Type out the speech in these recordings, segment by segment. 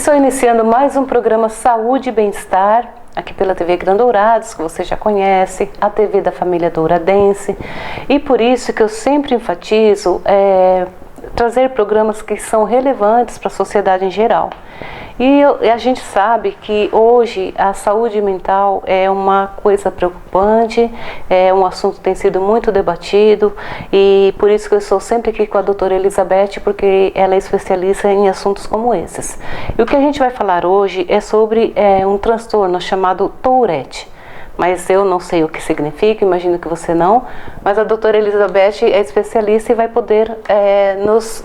Estou iniciando mais um programa Saúde e Bem-Estar, aqui pela TV Grandourados, que você já conhece, a TV da família douradense, e por isso que eu sempre enfatizo trazer programas que são relevantes para a sociedade em geral. E a gente sabe que hoje a saúde mental é uma coisa preocupante, é um assunto que tem sido muito debatido, e por isso que eu estou sempre aqui com a doutora Elizabeth, porque ela é especialista em assuntos como esses. E o que a gente vai falar hoje é sobre um transtorno chamado Tourette. Mas eu não sei o que significa, imagino que você não, mas a doutora Elizabeth é especialista e vai poder nos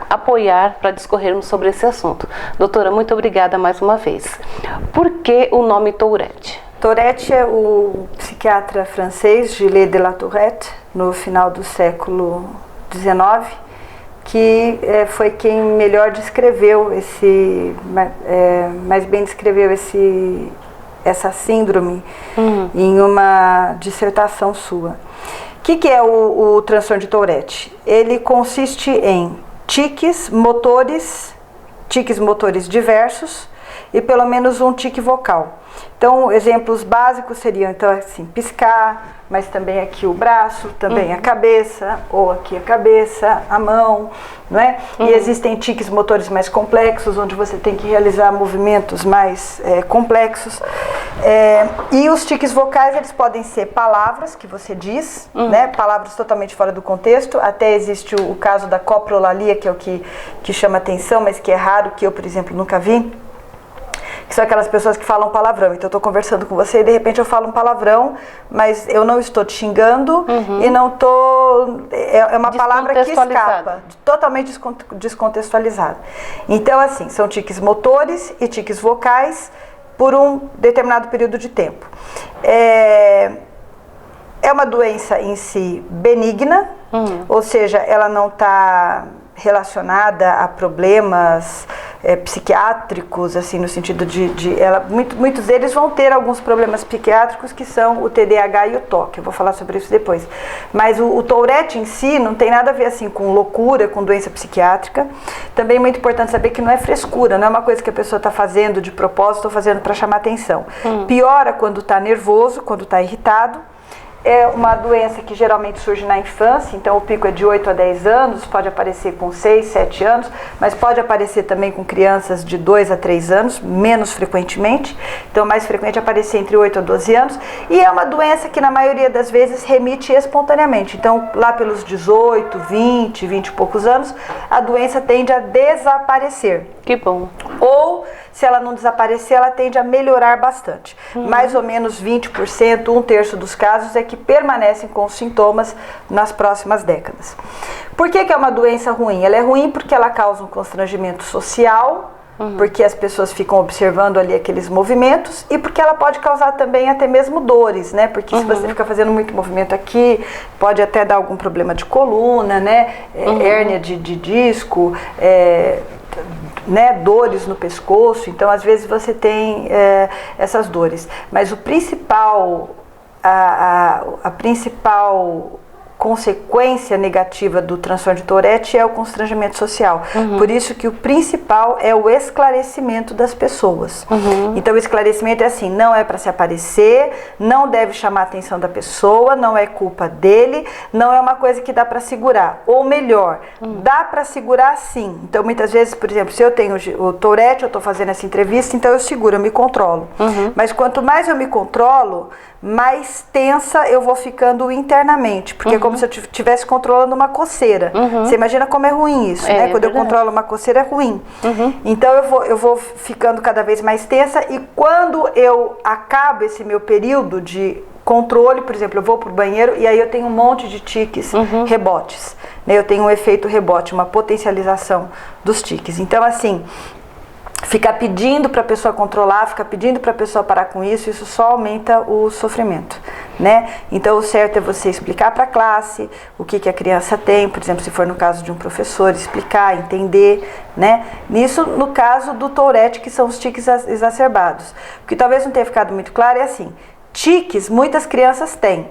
apoiar para discorrermos sobre esse assunto. Doutora, muito obrigada mais uma vez. Por que o nome Tourette? Tourette é o psiquiatra francês Gilles de la Tourette, no final do século XIX, que foi quem melhor descreveu mais bem descreveu essa síndrome em uma dissertação sua. O que é o transtorno de Tourette? Ele consiste em tiques motores diversos e pelo menos um tique vocal. Então, exemplos básicos seriam, então, assim, piscar, mas também aqui o braço, também a cabeça, ou aqui a cabeça, a mão, não é? E existem tiques motores mais complexos, onde você tem que realizar movimentos mais complexos. E os tiques vocais, eles podem ser palavras que você diz, né? Palavras totalmente fora do contexto. Até existe o caso da coprolalia, que é o que chama atenção, mas que é raro, que eu, por exemplo, nunca vi. Que são aquelas pessoas que falam palavrão. Então eu estou conversando com você e de repente eu falo um palavrão, mas eu não estou te xingando e não estou... É uma palavra que escapa, totalmente descontextualizada. Então, assim, são tiques motores e tiques vocais por um determinado período de tempo. É uma doença em si benigna, ou seja, ela não está relacionada a problemas psiquiátricos, assim, no sentido muitos deles vão ter alguns problemas psiquiátricos, que são o TDAH e o TOC. Eu vou falar sobre isso depois. Mas o Tourette em si não tem nada a ver, assim, com loucura, com doença psiquiátrica. Também é muito importante saber que não é frescura, não é uma coisa que a pessoa está fazendo de propósito ou fazendo para chamar atenção. Piora quando está nervoso, quando está irritado. É uma doença que geralmente surge na infância, então o pico é de 8 a 10 anos, pode aparecer com 6, 7 anos, mas pode aparecer também com crianças de 2 a 3 anos, menos frequentemente, então mais frequente é aparecer entre 8 a 12 anos, e é uma doença que na maioria das vezes remite espontaneamente, então lá pelos 18, 20 e poucos anos, a doença tende a desaparecer. Que bom. Ou, se ela não desaparecer, ela tende a melhorar bastante. Mais ou menos 20%, 1/3 dos casos é que permanecem com os sintomas nas próximas décadas. Por que é uma doença ruim? Ela é ruim porque ela causa um constrangimento social, porque as pessoas ficam observando ali aqueles movimentos, e porque ela pode causar também até mesmo dores, né? Porque se você fica fazendo muito movimento aqui, pode até dar algum problema de coluna, né? Hérnia de disco, né, dores no pescoço. Então às vezes você tem essas dores, mas o principal, a principal consequência negativa do transtorno de Tourette é o constrangimento social. Por isso que o principal é o esclarecimento das pessoas. Então o esclarecimento é assim, não é para se aparecer, não deve chamar a atenção da pessoa, não é culpa dele, não é uma coisa que dá para segurar. Ou melhor, dá para segurar sim. Então muitas vezes, por exemplo, se eu tenho o Tourette, eu estou fazendo essa entrevista, então eu seguro, eu me controlo. Mas quanto mais eu me controlo, mais tensa eu vou ficando internamente, porque é como se eu estivesse controlando uma coceira. Você imagina como é ruim isso, né? Quando eu controlo uma coceira é ruim. Então eu vou ficando cada vez mais tensa, e quando eu acabo esse meu período de controle, por exemplo, eu vou para o banheiro e aí eu tenho um monte de tiques rebotes, né? Eu tenho um efeito rebote, uma potencialização dos tiques. Então, assim, ficar pedindo para a pessoa controlar, ficar pedindo para a pessoa parar com isso só aumenta o sofrimento, né? Então o certo é você explicar para a classe o que a criança tem, por exemplo, se for no caso de um professor, explicar, entender, né? Nisso, no caso do Tourette, que são os tiques exacerbados. O que talvez não tenha ficado muito claro é assim: Tiques, muitas crianças têm.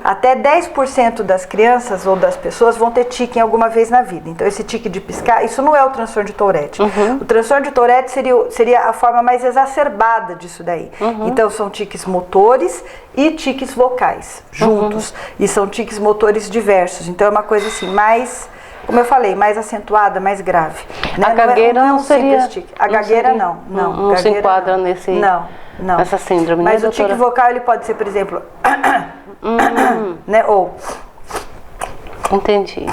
Até 10% das crianças ou das pessoas vão ter tique em alguma vez na vida. Então, esse tique de piscar, isso não é o transtorno de Tourette. O transtorno de Tourette seria a forma mais exacerbada disso daí. Então, são tiques motores e tiques vocais juntos. E são tiques motores diversos. Então, é uma coisa assim, mais, como eu falei, mais acentuada, mais grave. Né? A gagueira não seria... A gagueira não. Não se enquadra nesse... Não. Essa síndrome, mas né, o tique vocal, ele pode ser, por exemplo, né, ou entendi.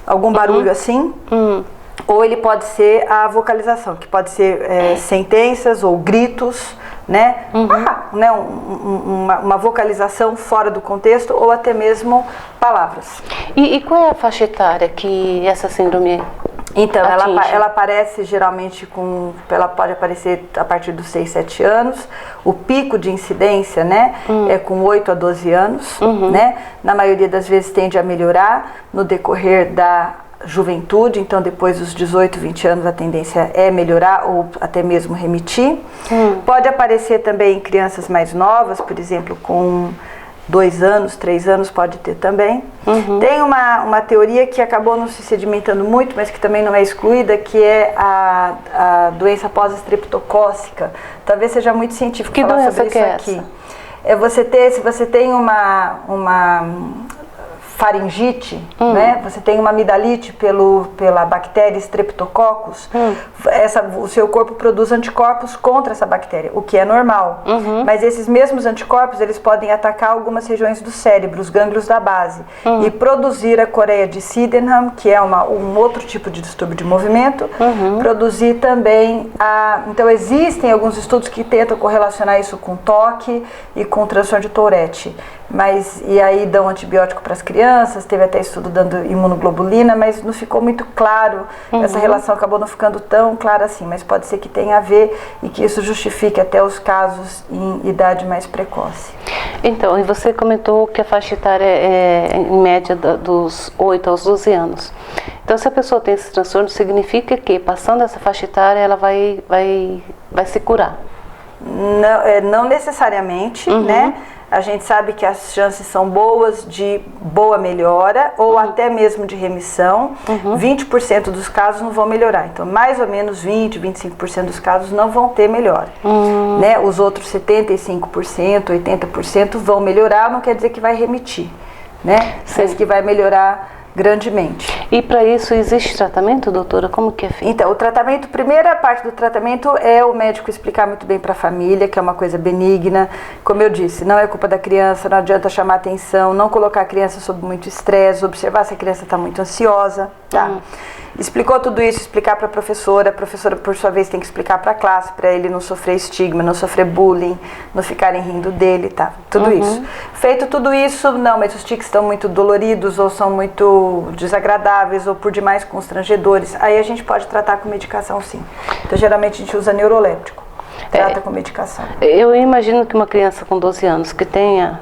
Algum barulho assim, ou ele pode ser a vocalização, que pode ser sentenças ou gritos, né, né, uma vocalização fora do contexto, ou até mesmo palavras. E qual é a faixa etária que essa síndrome então, ela aparece geralmente ela pode aparecer a partir dos 6, 7 anos. O pico de incidência, né, é com 8 a 12 anos, né? Na maioria das vezes tende a melhorar no decorrer da juventude, então depois dos 18, 20 anos a tendência é melhorar ou até mesmo remitir. Pode aparecer também em crianças mais novas, por exemplo, com 2 anos, 3 anos pode ter também. Tem uma teoria que acabou não se sedimentando muito, mas que também não é excluída, que é a doença pós-estreptocócica. Talvez seja muito científico falar sobre isso aqui. Se você tem uma faringite, né? Você tem uma amidalite pela bactéria Streptococcus, o seu corpo produz anticorpos contra essa bactéria, o que é normal. Mas esses mesmos anticorpos, eles podem atacar algumas regiões do cérebro, os gânglios da base, e produzir a coreia de Sydenham, que é um outro tipo de distúrbio de movimento, produzir também Então existem alguns estudos que tentam correlacionar isso com toque e com transtorno de Tourette. E aí dão antibiótico para as crianças, teve até estudo dando imunoglobulina, mas não ficou muito claro, essa relação acabou não ficando tão clara assim, mas pode ser que tenha a ver e que isso justifique até os casos em idade mais precoce. Então, e você comentou que a faixa etária é em média dos 8 aos 12 anos. Então, se a pessoa tem esse transtorno, significa que passando essa faixa etária ela vai se curar? Não necessariamente, né? A gente sabe que as chances são boas de boa melhora ou até mesmo de remissão. 20% dos casos não vão melhorar. Então, mais ou menos 20, 25% dos casos não vão ter melhora. Né? Os outros 75%, 80% vão melhorar, não quer dizer que vai remitir, né? Mas que vai melhorar grandemente. E para isso existe tratamento, doutora? Como que é feito? Então, o tratamento, primeira parte do tratamento é o médico explicar muito bem para a família, que é uma coisa benigna. Como eu disse, não é culpa da criança, não adianta chamar atenção, não colocar a criança sob muito estresse, observar se a criança está muito ansiosa, tá? Explicou tudo isso, explicar para a professora por sua vez tem que explicar para a classe, para ele não sofrer estigma, não sofrer bullying, não ficarem rindo dele, tá? Tudo isso. Feito tudo isso, não, mas os tiques estão muito doloridos ou são muito desagradáveis ou por demais constrangedores, aí a gente pode tratar com medicação sim. Então geralmente a gente usa neuroléptico. Trata com medicação. Eu imagino que uma criança com 12 anos que tenha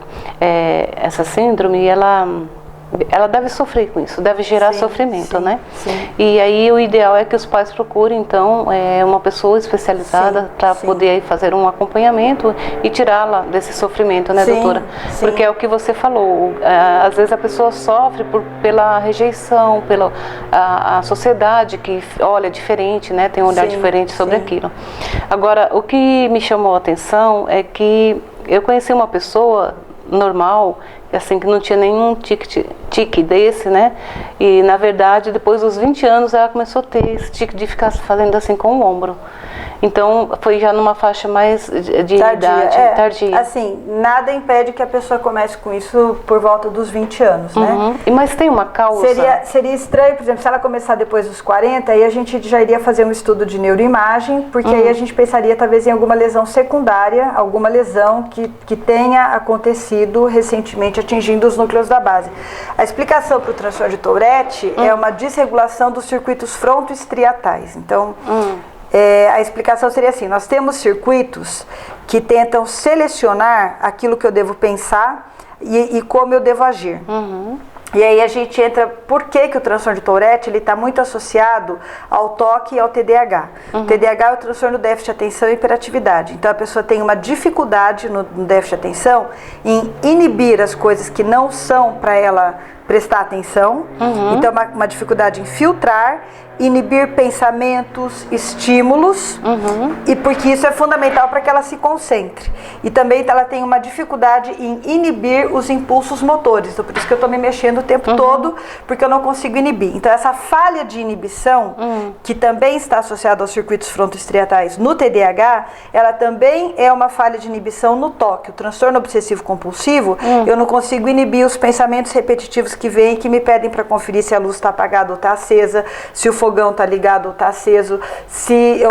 essa síndrome, ela deve sofrer com isso, deve gerar sofrimento, né? Sim. E aí o ideal é que os pais procurem, então, uma pessoa especializada para poder aí fazer um acompanhamento e tirá-la desse sofrimento, né, doutora? Porque é o que você falou, às vezes a pessoa sofre pela rejeição, pela a sociedade que olha diferente, né? Tem um olhar diferente sobre aquilo. Agora, o que me chamou a atenção é que eu conheci uma pessoa normal, assim, que não tinha nenhum tique desse, né? E, na verdade, depois dos 20 anos, ela começou a ter esse tique de ficar fazendo assim com o ombro. Então, foi já numa faixa mais de idade tardia. Assim, nada impede que a pessoa comece com isso por volta dos 20 anos, né? Mas tem uma causa? Seria estranho, por exemplo, se ela começar depois dos 40, aí a gente já iria fazer um estudo de neuroimagem, porque aí a gente pensaria talvez em alguma lesão secundária, alguma lesão que tenha acontecido recentemente atingindo os núcleos da base. A explicação para o transtorno de Tourette é uma desregulação dos circuitos frontoestriatais. Então, a explicação seria assim: nós temos circuitos que tentam selecionar aquilo que eu devo pensar e como eu devo agir. E aí a gente entra, por que o transtorno de Tourette ele está muito associado ao TOC e ao TDAH. O TDAH é o transtorno do déficit de atenção e hiperatividade. Então a pessoa tem uma dificuldade no déficit de atenção em inibir as coisas que não são para ela prestar atenção. Então uma dificuldade em filtrar, inibir pensamentos, estímulos, e porque isso é fundamental para que ela se concentre. E também ela tem uma dificuldade em inibir os impulsos motores. Então por isso que eu estou me mexendo o tempo todo, porque eu não consigo inibir. Então essa falha de inibição, que também está associada aos circuitos frontoestriatais no TDAH, ela também é uma falha de inibição no TOC, o transtorno obsessivo compulsivo. Eu não consigo inibir os pensamentos repetitivos que vêm, que me pedem para conferir se a luz está apagada ou está acesa, se o fogão está ligado ou está aceso,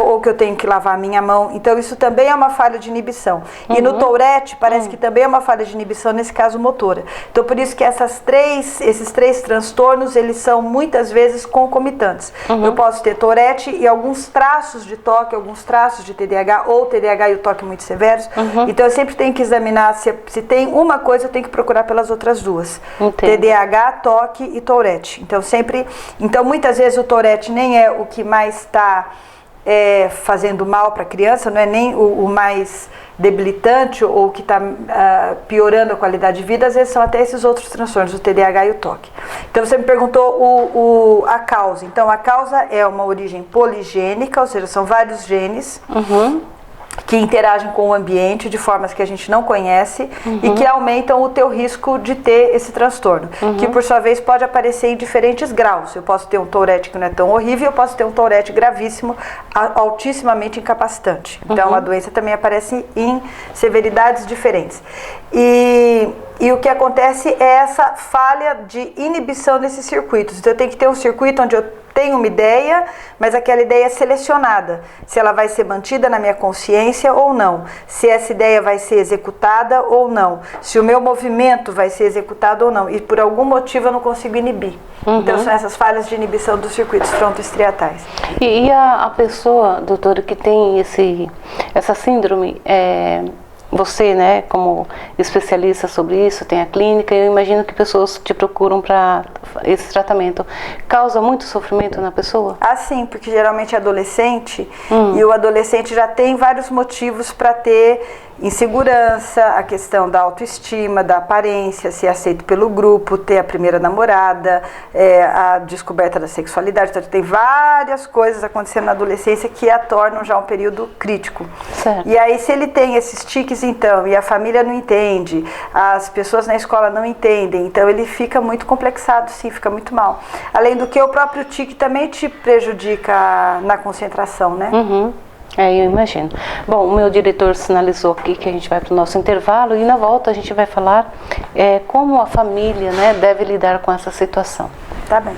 ou que eu tenho que lavar a minha mão. Então isso também é uma falha de inibição. E no Tourette parece que também é uma falha de inibição, nesse caso motora. Então por isso que esses três transtornos, eles são muitas vezes concomitantes. Eu posso ter Tourette e alguns traços de TOC, alguns traços de TDAH, ou TDAH e o TOC muito severos. Então eu sempre tenho que examinar se tem uma coisa, eu tenho que procurar pelas outras duas. TDAH, TOC e Tourette. Então muitas vezes o Tourette nem é o que mais está fazendo mal para a criança, não é nem o mais debilitante ou o que está piorando a qualidade de vida. Às vezes são até esses outros transtornos, o TDAH e o TOC. Então você me perguntou a causa. Então a causa é uma origem poligênica, ou seja, são vários genes que interagem com o ambiente de formas que a gente não conhece e que aumentam o teu risco de ter esse transtorno, que por sua vez pode aparecer em diferentes graus. Eu posso ter um Tourette que não é tão horrível, eu posso ter um Tourette gravíssimo, altissimamente incapacitante. Então a doença também aparece em severidades diferentes. E o que acontece é essa falha de inibição desses circuitos. Então eu tenho que ter um circuito onde eu tenho uma ideia, mas aquela ideia é selecionada. Se ela vai ser mantida na minha consciência ou não. Se essa ideia vai ser executada ou não. Se o meu movimento vai ser executado ou não. E por algum motivo eu não consigo inibir. Então são essas falhas de inibição dos circuitos frontoestriatais. E a pessoa, doutora, que tem essa síndrome, você, né, como especialista sobre isso, tem a clínica, eu imagino que pessoas te procuram para esse tratamento. Causa muito sofrimento na pessoa? Ah, sim, porque geralmente é adolescente, e o adolescente já tem vários motivos para ter insegurança, a questão da autoestima, da aparência, ser aceito pelo grupo, ter a primeira namorada, a descoberta da sexualidade. Então, tem várias coisas acontecendo na adolescência que a tornam já um período crítico. Certo. E aí, se ele tem esses tiques, então, e a família não entende, as pessoas na escola não entendem, então ele fica muito complexado, sim, fica muito mal. Além do que, o próprio tique também te prejudica na concentração, né? Eu imagino. Bom, o meu diretor sinalizou aqui que a gente vai para o nosso intervalo e na volta a gente vai falar como a família, né, deve lidar com essa situação. Tá bem.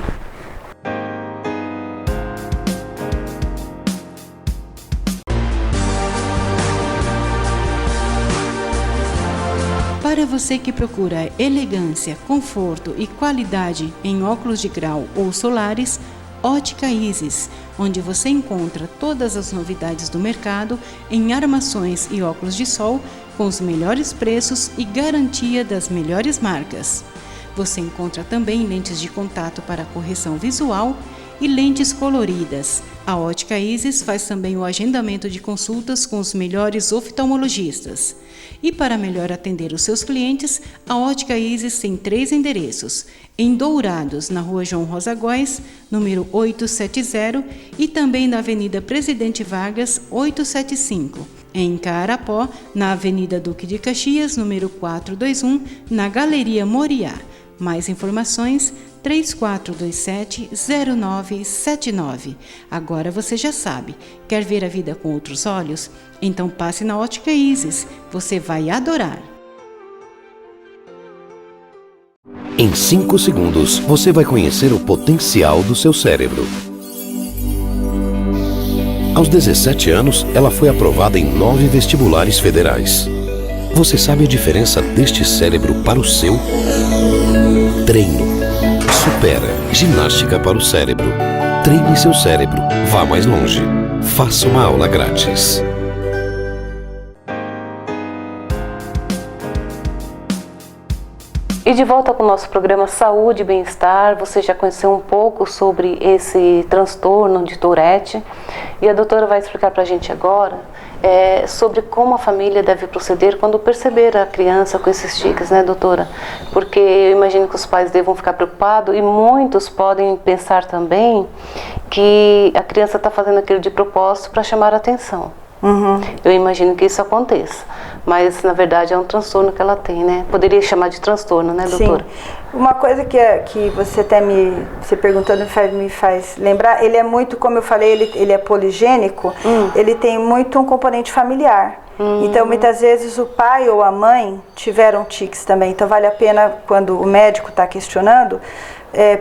Para você que procura elegância, conforto e qualidade em óculos de grau ou solares, Ótica Isis, onde você encontra todas as novidades do mercado em armações e óculos de sol com os melhores preços e garantia das melhores marcas. Você encontra também lentes de contato para correção visual e lentes coloridas. A Ótica Isis faz também o agendamento de consultas com os melhores oftalmologistas. E para melhor atender os seus clientes, a Ótica Isis tem 3 endereços: em Dourados, na Rua João Rosa Góes, número 870, e também na Avenida Presidente Vargas, 875. Em Carapó, na Avenida Duque de Caxias, número 421, na Galeria Moriá. Mais informações, 3427-0979. Agora você já sabe, quer ver a vida com outros olhos? Então passe na Ótica Isis, você vai adorar. Em 5 segundos, você vai conhecer o potencial do seu cérebro. Aos 17 anos, ela foi aprovada em 9 vestibulares federais. Você sabe a diferença deste cérebro para o seu? Treino. Supera. Ginástica para o cérebro. Treine seu cérebro. Vá mais longe. Faça uma aula grátis. E de volta com o nosso programa Saúde e Bem-Estar, você já conheceu um pouco sobre esse transtorno de Tourette e a doutora vai explicar para a gente agora sobre como a família deve proceder quando perceber a criança com esses tiques, né, doutora? Porque eu imagino que os pais devam ficar preocupados e muitos podem pensar também que a criança está fazendo aquilo de propósito para chamar a atenção. Eu imagino que isso aconteça, mas na verdade é um transtorno que ela tem, né? Poderia chamar de transtorno, né, doutora? Sim. Uma coisa que você até se perguntando me faz lembrar, ele é muito, como eu falei, ele é poligênico, ele tem muito um componente familiar. Então, muitas vezes o pai ou a mãe tiveram tiques também. Então, vale a pena, quando o médico está questionando,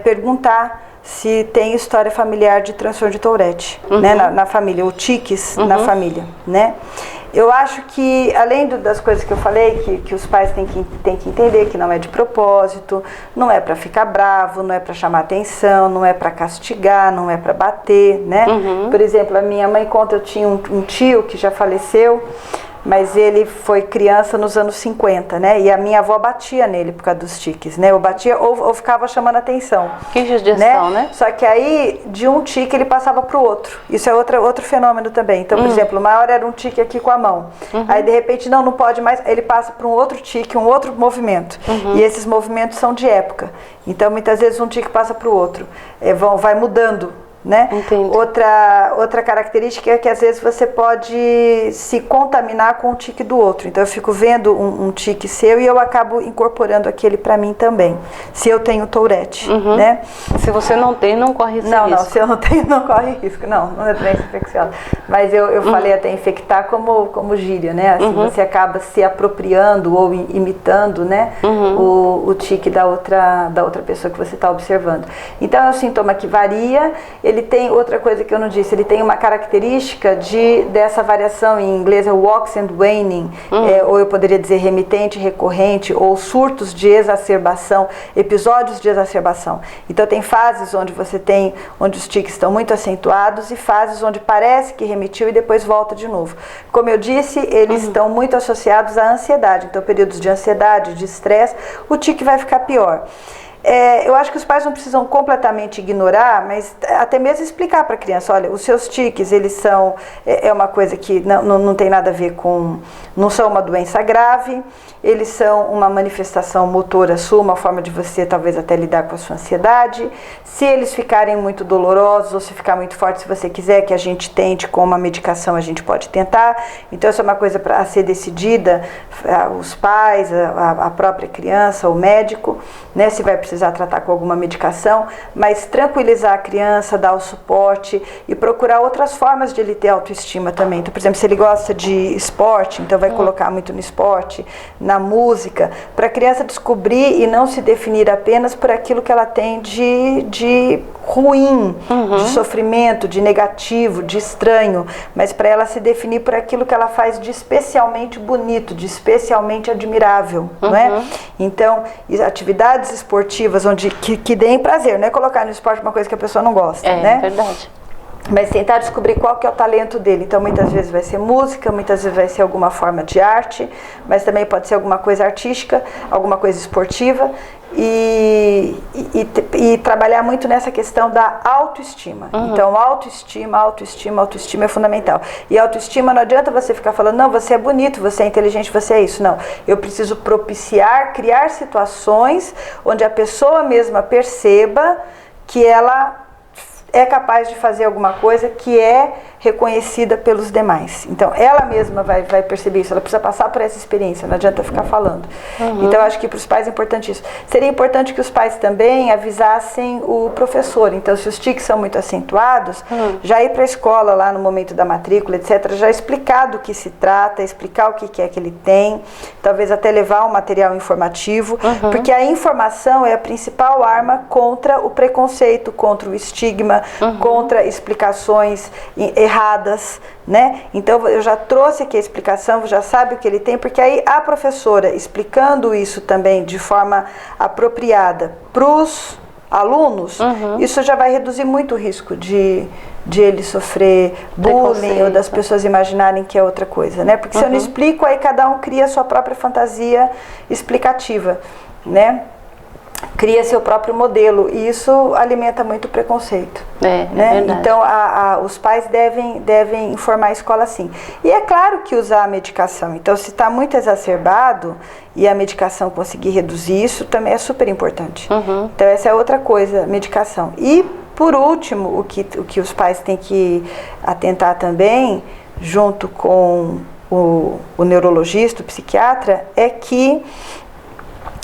perguntar se tem história familiar de transtorno de Tourette, né, na família, ou tiques na família, né? Eu acho que, além das coisas que eu falei, que os pais têm que entender que não é de propósito, não é para ficar bravo, não é para chamar atenção, não é para castigar, não é para bater, né? Por exemplo, a minha mãe conta, eu tinha um tio que já faleceu, mas ele foi criança nos anos 50, né? E a minha avó batia nele por causa dos tiques, né? Ou batia ou ficava chamando atenção. Que judiação, né? Só que aí, de um tique, ele passava para o outro. Isso é outro fenômeno também. Então, por exemplo, o maior era um tique aqui com a mão. Aí, de repente, não pode mais. Ele passa para um outro tique, um outro movimento. E esses movimentos são de época. Então, muitas vezes, um tique passa para o outro. Vai mudando. Né? Outra característica é que às vezes você pode se contaminar com o tique do outro. Então eu fico vendo um tique seu e eu acabo incorporando aquele para mim também, se eu tenho Tourette, né? Se você não tem, não corre esse risco. Não, se eu não tenho, não corre risco. Não é doença infecciosa. Mas eu falei até infectar como gíria, né? Assim, você acaba se apropriando ou imitando, né? O tique da outra pessoa que você está observando. Então é um sintoma que varia. Ele tem outra coisa que eu não disse, ele tem uma característica dessa variação, em inglês é wax and waning, ou eu poderia dizer remitente, recorrente, ou surtos de exacerbação, episódios de exacerbação. Então tem fases onde onde os tiques estão muito acentuados e fases onde parece que remitiu e depois volta de novo. Como eu disse, eles estão muito associados à ansiedade, então períodos de ansiedade, de estresse, o tique vai ficar pior. Eu acho que os pais não precisam completamente ignorar, mas até mesmo explicar para a criança, olha, os seus tiques, eles são, uma coisa que não tem nada a ver com, não são uma doença grave, eles são uma manifestação motora sua, uma forma de você talvez até lidar com a sua ansiedade. Se eles ficarem muito dolorosos ou se ficar muito forte, se você quiser que a gente tente com uma medicação, a gente pode tentar. Então isso é uma coisa a ser decidida, os pais, a própria criança, o médico, né, se vai precisar tratar com alguma medicação, mas tranquilizar a criança, dar o suporte e procurar outras formas de ele ter autoestima também. Então, por exemplo, se ele gosta de esporte, então vai colocar muito no esporte, na música, para a criança descobrir e não se definir apenas por aquilo que ela tem de ruim, de sofrimento, de negativo, de estranho, mas para ela se definir por aquilo que ela faz de especialmente bonito, de especialmente admirável, não é? Então, atividades esportivas que deem prazer, não é colocar no esporte uma coisa que a pessoa não gosta, né? É verdade. Mas tentar descobrir qual que é o talento dele. Então, muitas vezes vai ser música, muitas vezes vai ser alguma forma de arte, mas também pode ser alguma coisa artística, alguma coisa esportiva. E trabalhar muito nessa questão da autoestima. Então, autoestima é fundamental. E autoestima, não adianta você ficar falando, não, você é bonito, você é inteligente, você é isso. Não, eu preciso criar situações onde a pessoa mesma perceba que ela é capaz de fazer alguma coisa que é reconhecida pelos demais. Então, ela mesma vai perceber isso, ela precisa passar por essa experiência, não adianta ficar falando. Então, acho que para os pais é importante isso. Seria importante que os pais também avisassem o professor. Então, se os tiques são muito acentuados, já ir para a escola lá no momento da matrícula, etc., já explicar do que se trata, explicar o que é que ele tem, talvez até levar um material informativo, porque a informação é a principal arma contra o preconceito, contra o estigma, contra explicações erradas, né? Então eu já trouxe aqui a explicação, já sabe o que ele tem, porque aí a professora explicando isso também de forma apropriada para os alunos, isso já vai reduzir muito o risco de ele sofrer bullying ou das pessoas imaginarem que é outra coisa, né? Porque se eu não explico, aí cada um cria a sua própria fantasia explicativa, né? cria seu próprio modelo, e isso alimenta muito o preconceito. É verdade. Então, os pais devem informar a escola sim. E é claro que usar a medicação. Então, se está muito exacerbado e a medicação conseguir reduzir isso, também é super importante. Então, essa é outra coisa, medicação. E, por último, o que os pais têm que atentar também, junto com o neurologista, o psiquiatra,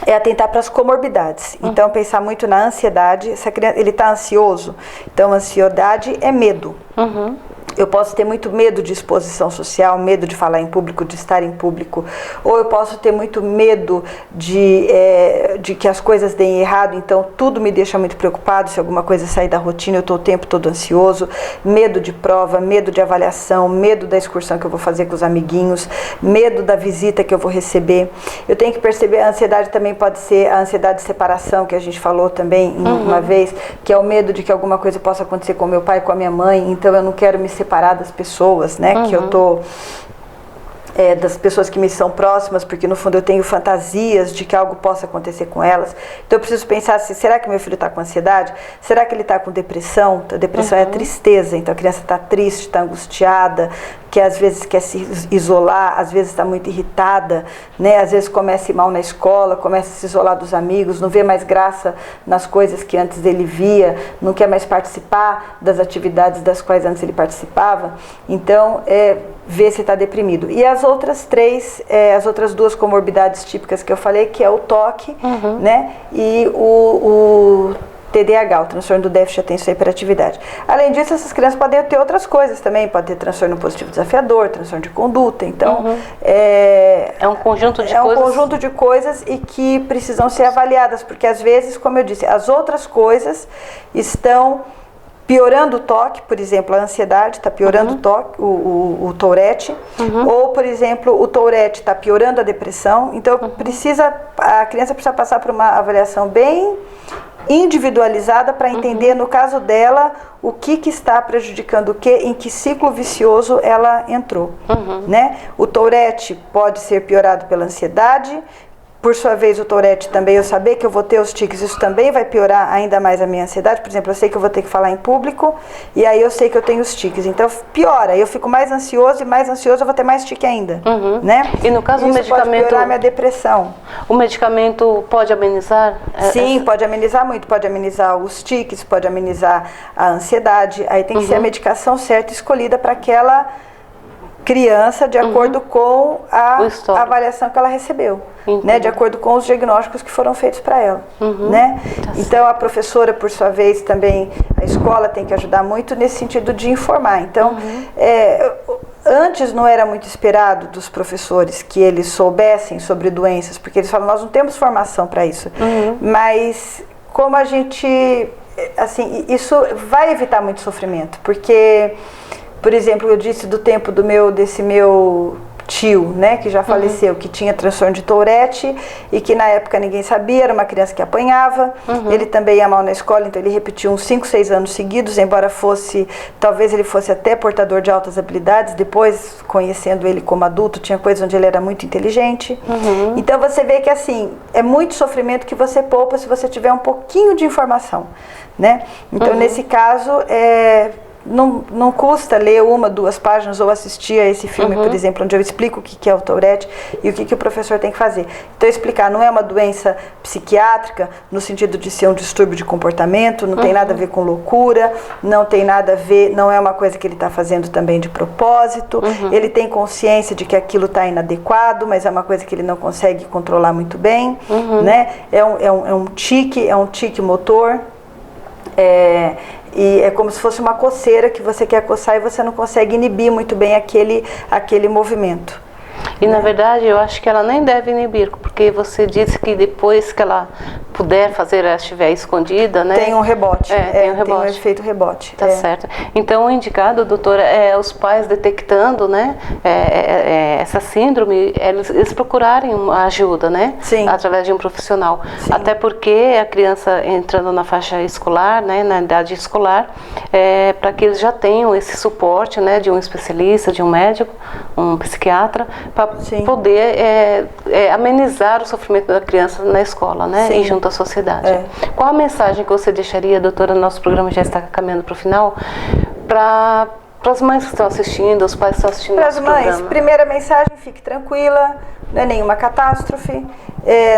é atentar para as comorbidades. Então, pensar muito na ansiedade. Essa criança, ele está ansioso, então ansiedade é medo. Eu posso ter muito medo de exposição social, medo de falar em público, de estar em público, ou eu posso ter muito medo de que as coisas deem errado, então tudo me deixa muito preocupado. Se alguma coisa sair da rotina, eu estou o tempo todo ansioso. Medo de prova, medo de avaliação, medo da excursão que eu vou fazer com os amiguinhos, medo da visita que eu vou receber. Eu tenho que perceber, a ansiedade também pode ser a ansiedade de separação, que a gente falou também uma vez, que é o medo de que alguma coisa possa acontecer com meu pai, com a minha mãe, então eu não quero me separar das pessoas, né, que eu tô, das pessoas que me são próximas, porque no fundo eu tenho fantasias de que algo possa acontecer com elas. Então eu preciso pensar assim, será que meu filho está com ansiedade? Será que ele está com depressão? A depressão é a tristeza, então a criança está triste, está angustiada, que às vezes quer se isolar, às vezes está muito irritada, né? Às vezes começa a ir mal na escola, começa a se isolar dos amigos, não vê mais graça nas coisas que antes ele via, não quer mais participar das atividades das quais antes ele participava. Então, ver se está deprimido. E as outras as outras duas comorbidades típicas que eu falei, que é o toque, né? E o TDAH, o transtorno do déficit de atenção e hiperatividade. Além disso, essas crianças podem ter outras coisas também, pode ter transtorno positivo desafiador, transtorno de conduta, então é um conjunto de coisas. É um conjunto de coisas e que precisam ser avaliadas, porque às vezes, como eu disse, as outras coisas estão piorando o toque, por exemplo, a ansiedade está piorando o toque, o Tourette, ou, por exemplo, o Tourette está piorando a depressão. Então, a criança precisa passar por uma avaliação bem individualizada para entender, no caso dela, o que está prejudicando o que, em que ciclo vicioso ela entrou. Né? O Tourette pode ser piorado pela ansiedade. Por sua vez, o Tourette também, eu saber que eu vou ter os tiques, isso também vai piorar ainda mais a minha ansiedade. Por exemplo, eu sei que eu vou ter que falar em público, e aí eu sei que eu tenho os tiques. Então, piora, eu fico mais ansioso, e mais ansioso eu vou ter mais tique ainda. Né? E no caso, isso o medicamento pode piorar a minha depressão. O medicamento pode amenizar? Sim, pode amenizar muito, pode amenizar os tiques, pode amenizar a ansiedade. Aí tem que ser a medicação certa, escolhida para aquela criança, de acordo com a avaliação que ela recebeu, né? De acordo com os diagnósticos que foram feitos para ela, né? Então a professora, por sua vez, também a escola tem que ajudar muito nesse sentido de informar. Então, antes não era muito esperado dos professores que eles soubessem sobre doenças, porque eles falam, nós não temos formação para isso, mas como a gente, assim, isso vai evitar muito sofrimento, porque, por exemplo, eu disse do tempo desse meu tio, né, que já faleceu, que tinha transtorno de Tourette e que na época ninguém sabia, era uma criança que apanhava, ele também ia mal na escola, então ele repetiu uns 5, 6 anos seguidos, embora talvez ele fosse até portador de altas habilidades, depois, conhecendo ele como adulto, tinha coisas onde ele era muito inteligente. Então você vê que assim, é muito sofrimento que você poupa se você tiver um pouquinho de informação, né? Então nesse caso, não custa ler 1, 2 páginas ou assistir a esse filme, por exemplo, onde eu explico o que é o Tourette e o que o professor tem que fazer. Então, explicar, não é uma doença psiquiátrica, no sentido de ser um distúrbio de comportamento, não tem nada a ver com loucura, não tem nada a ver, não é uma coisa que ele está fazendo também de propósito, ele tem consciência de que aquilo está inadequado, mas é uma coisa que ele não consegue controlar muito bem, né? É um tique motor, e é como se fosse uma coceira que você quer coçar e você não consegue inibir muito bem aquele movimento. E na verdade eu acho que ela nem deve inibir, porque você disse que depois que ela puder fazer, ela estiver escondida, né? Tem um rebote. Tem um rebote. Tem um efeito rebote. Tá certo. Então o indicado, doutora, é os pais detectando, né? essa síndrome, eles procurarem uma ajuda, né? Sim. Através de um profissional. Sim. Até porque a criança entrando na faixa escolar, né, na idade escolar, para que eles já tenham esse suporte, né, de um especialista, de um médico, um psiquiatra, para poder amenizar o sofrimento da criança na escola, né? Sim. E junto à sociedade. Qual a mensagem que você deixaria, doutora? Nosso programa já está caminhando para o final, para as mães que estão assistindo, os pais que estão assistindo nosso programa. Para as mães, primeira mensagem, fique tranquila, não é nenhuma catástrofe,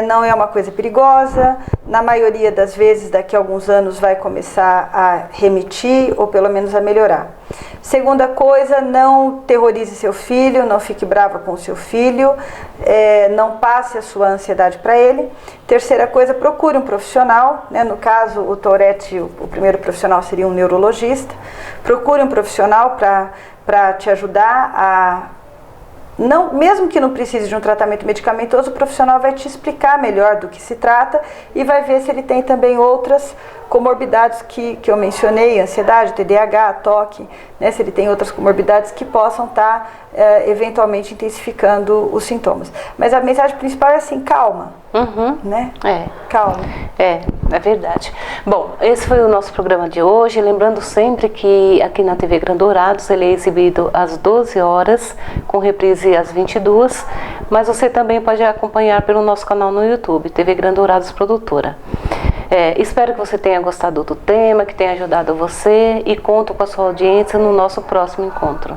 não é uma coisa perigosa, na maioria das vezes daqui a alguns anos vai começar a remitir ou pelo menos a melhorar. Segunda coisa, não terrorize seu filho, não fique brava com o seu filho, não passe a sua ansiedade para ele. Terceira coisa, procure um profissional, né? No caso o Tourette, o primeiro profissional seria um neurologista. Procure um profissional para te ajudar a... Não, mesmo que não precise de um tratamento medicamentoso, o profissional vai te explicar melhor do que se trata e vai ver se ele tem também outras comorbidades que eu mencionei, ansiedade, TDAH, toque, né, se ele tem outras comorbidades que possam estar eventualmente intensificando os sintomas. Mas a mensagem principal é assim, calma, né? Calma. É verdade. Bom, esse foi o nosso programa de hoje. Lembrando sempre que aqui na TV Gran Dourados ele é exibido às 12 horas, com reprise às 22, mas você também pode acompanhar pelo nosso canal no YouTube, TV Gran Dourados Produtora. Espero que você tenha gostado do tema, que tenha ajudado você e conto com a sua audiência no nosso próximo encontro.